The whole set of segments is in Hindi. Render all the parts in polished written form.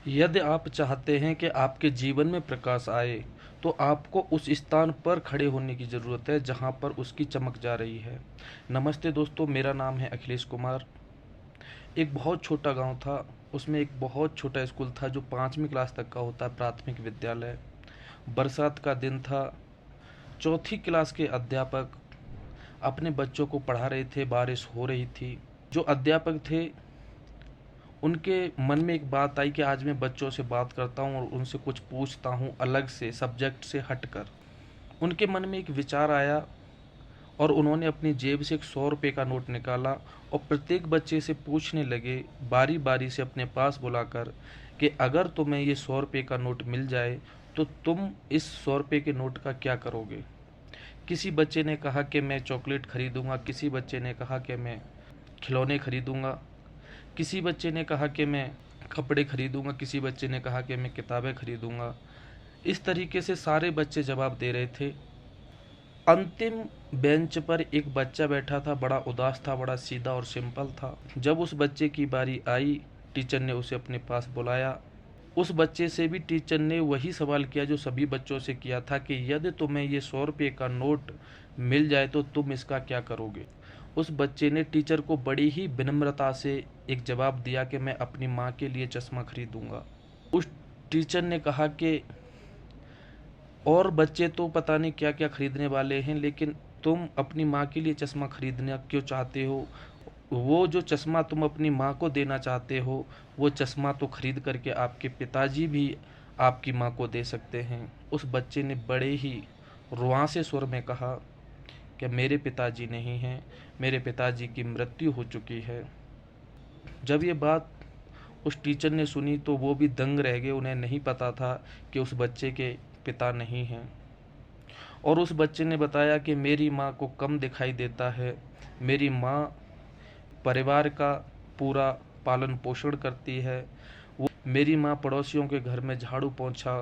यदि आप चाहते हैं कि आपके जीवन में प्रकाश आए, तो आपको उस स्थान पर खड़े होने की ज़रूरत है जहाँ पर उसकी चमक जा रही है। नमस्ते दोस्तों, मेरा नाम है अखिलेश कुमार। एक बहुत छोटा गांव था, उसमें एक बहुत छोटा स्कूल था जो 5वीं क्लास तक का होता है, प्राथमिक विद्यालय। बरसात का दिन था। चौथी क्लास के अध्यापक अपने बच्चों को पढ़ा रहे थे, बारिश हो रही थी। जो अध्यापक थे, उनके मन में एक बात आई कि आज मैं बच्चों से बात करता हूँ और उनसे कुछ पूछता हूँ अलग से, सब्जेक्ट से हटकर। उनके मन में एक विचार आया और उन्होंने अपनी जेब से एक 100 रुपये का नोट निकाला और प्रत्येक बच्चे से पूछने लगे, बारी बारी से अपने पास बुलाकर, कि अगर तुम्हें ये 100 रुपये का नोट मिल जाए तो तुम इस 100 रुपये के नोट का क्या करोगे। किसी बच्चे ने कहा कि मैं चॉकलेट खरीदूंगा, किसी बच्चे ने कहा कि मैं खिलौने खरीदूंगा, किसी बच्चे ने कहा कि मैं कपड़े खरीदूंगा, किसी बच्चे ने कहा कि मैं किताबें खरीदूंगा। इस तरीके से सारे बच्चे जवाब दे रहे थे। अंतिम बेंच पर एक बच्चा बैठा था, बड़ा उदास था, बड़ा सीधा और सिंपल था। जब उस बच्चे की बारी आई, टीचर ने उसे अपने पास बुलाया। उस बच्चे से भी टीचर ने वही सवाल किया जो सभी बच्चों से किया था कि यदि तुम्हें ये 100 रुपये का नोट मिल जाए तो तुम इसका क्या करोगे। उस बच्चे ने टीचर को बड़ी ही विनम्रता से एक जवाब दिया कि मैं अपनी माँ के लिए चश्मा खरीदूंगा। उस टीचर ने कहा कि और बच्चे तो पता नहीं क्या क्या खरीदने वाले हैं, लेकिन तुम अपनी माँ के लिए चश्मा खरीदना क्यों चाहते हो। वो जो चश्मा तुम अपनी माँ को देना चाहते हो, वो चश्मा तो खरीद करके आपके पिताजी भी आपकी माँ को दे सकते हैं। उस बच्चे ने बड़े ही रुआंसे स्वर में कहा कि मेरे पिताजी नहीं हैं, मेरे पिताजी की मृत्यु हो चुकी है। जब ये बात उस टीचर ने सुनी तो वो भी दंग रह गए। उन्हें नहीं पता था कि उस बच्चे के पिता नहीं हैं। और उस बच्चे ने बताया कि मेरी माँ को कम दिखाई देता है, मेरी माँ परिवार का पूरा पालन पोषण करती है। वो मेरी माँ पड़ोसियों के घर में झाड़ू पोंछा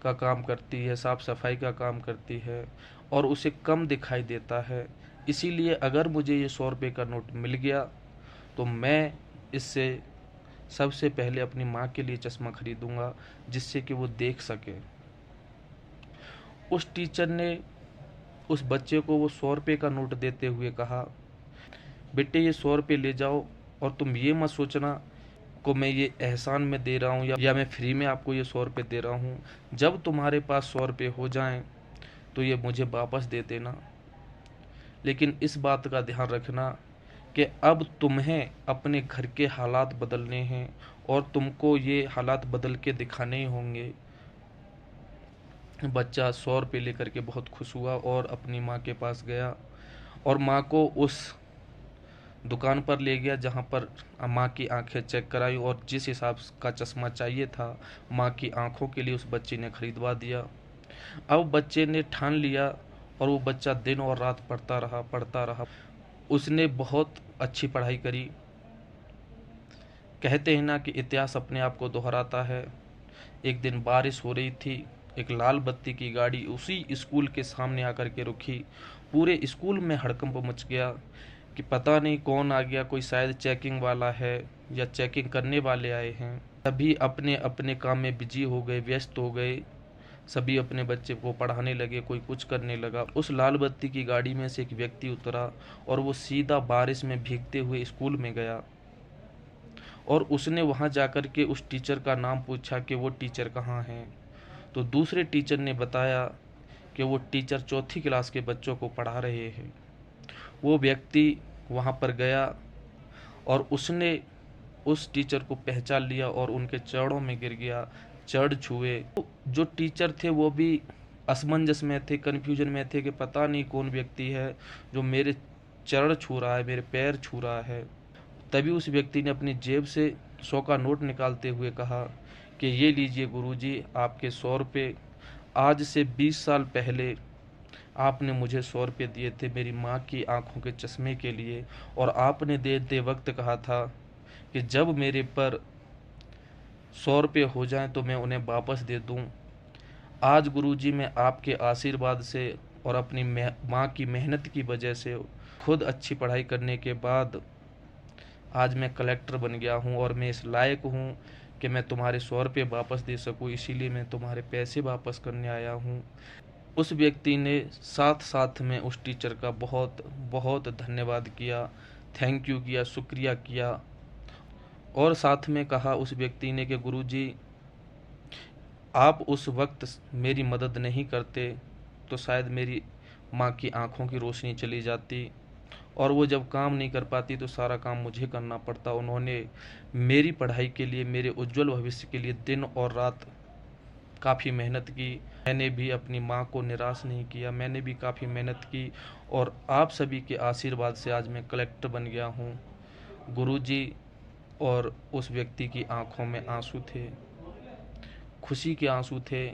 का काम करती है, साफ सफाई का काम करती है और उसे कम दिखाई देता है। इसीलिए अगर मुझे ये 100 रुपये का नोट मिल गया तो मैं इससे सबसे पहले अपनी माँ के लिए चश्मा खरीदूंगा, जिससे कि वो देख सके। उस टीचर ने उस बच्चे को वो 100 रुपये का नोट देते हुए कहा, बेटे ये 100 रुपये ले जाओ और तुम ये मत सोचना को मैं ये एहसान में दे रहा हूँ या मैं फ्री में आपको ये 100 रुपये दे रहा हूँ। जब तुम्हारे पास 100 रुपये हो जाएं तो ये मुझे वापस दे देना। लेकिन इस बात का ध्यान रखना कि अब तुम्हें अपने घर के हालात बदलने हैं और तुमको ये हालात बदल के दिखाने ही होंगे। बच्चा 100 रुपये लेकर के बहुत खुश हुआ और अपनी माँ के पास गया और माँ को उस दुकान पर ले गया जहाँ पर माँ की आंखें चेक कराई और जिस हिसाब का चश्मा चाहिए था माँ की आंखों के लिए उस बच्चे ने खरीदवा दिया। अब बच्चे ने ठान लिया और वो बच्चा दिन और रात पढ़ता रहा। उसने बहुत अच्छी पढ़ाई करी। कहते हैं ना कि इतिहास अपने आप को दोहराता है। एक दिन बारिश हो रही थी, एक लाल बत्ती की गाड़ी उसी स्कूल के सामने आकर के रुकी। पूरे स्कूल में हड़कंप मच गया कि पता नहीं कौन आ गया, कोई शायद चेकिंग वाला है या चेकिंग करने वाले आए हैं। सभी अपने अपने काम में बिजी हो गए, व्यस्त हो गए। सभी अपने बच्चे को पढ़ाने लगे, कोई कुछ करने लगा। उस लाल बत्ती की गाड़ी में से एक व्यक्ति उतरा और वो सीधा बारिश में भीगते हुए स्कूल में गया और उसने वहां जाकर के उस टीचर का नाम पूछा कि वो टीचर कहाँ हैं। तो दूसरे टीचर ने बताया कि वो टीचर चौथी क्लास के बच्चों को पढ़ा रहे हैं। वो व्यक्ति वहां पर गया और उसने उस टीचर को पहचान लिया और उनके चरणों में गिर गया, चरण छुए। जो टीचर थे वो भी असमंजस में थे, कन्फ्यूजन में थे कि पता नहीं कौन व्यक्ति है जो मेरे चरण छू रहा है, मेरे पैर छू रहा है। तभी उस व्यक्ति ने अपनी जेब से 100 का नोट निकालते हुए कहा कि ये लीजिए गुरुजी, आपके 100 रुपये। आज से 20 साल पहले आपने मुझे 100 रुपये दिए थे मेरी माँ की आंखों के चश्मे के लिए, और आपने देते वक्त कहा था कि जब मेरे पर 100 रुपये हो जाएं तो मैं उन्हें वापस दे दूं। आज गुरुजी मैं आपके आशीर्वाद से और अपनी माँ की मेहनत की वजह से, खुद अच्छी पढ़ाई करने के बाद आज मैं कलेक्टर बन गया हूँ और मैं इस लायक हूँ कि मैं तुम्हारे 100 रुपये वापस दे सकूं, इसीलिए मैं तुम्हारे पैसे वापस करने आया हूं। उस व्यक्ति ने साथ साथ में उस टीचर का बहुत बहुत धन्यवाद किया, थैंक यू किया, शुक्रिया किया। और साथ में कहा उस व्यक्ति ने कि गुरुजी, आप उस वक्त मेरी मदद नहीं करते तो शायद मेरी माँ की आंखों की रोशनी चली जाती, और वो जब काम नहीं कर पाती तो सारा काम मुझे करना पड़ता। उन्होंने मेरी पढ़ाई के लिए, मेरे उज्जवल भविष्य के लिए दिन और रात काफ़ी मेहनत की। मैंने भी अपनी माँ को निराश नहीं किया, मैंने भी काफ़ी मेहनत की, और आप सभी के आशीर्वाद से आज मैं कलेक्टर बन गया हूँ गुरुजी। और उस व्यक्ति की आंखों में आंसू थे, खुशी के आंसू थे।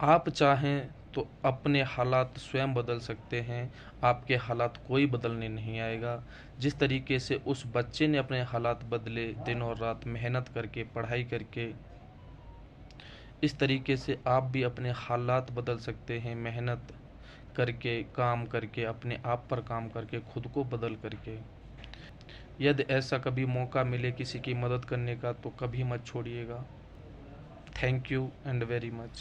आप चाहें तो अपने हालात स्वयं बदल सकते हैं, आपके हालात कोई बदलने नहीं आएगा। जिस तरीके से उस बच्चे ने अपने हालात बदले दिन और रात मेहनत करके, पढ़ाई करके, इस तरीके से आप भी अपने हालात बदल सकते हैं, मेहनत करके, काम करके, अपने आप पर काम करके, खुद को बदल करके। यदि ऐसा कभी मौका मिले किसी की मदद करने का तो कभी मत छोड़िएगा। Thank you and very much.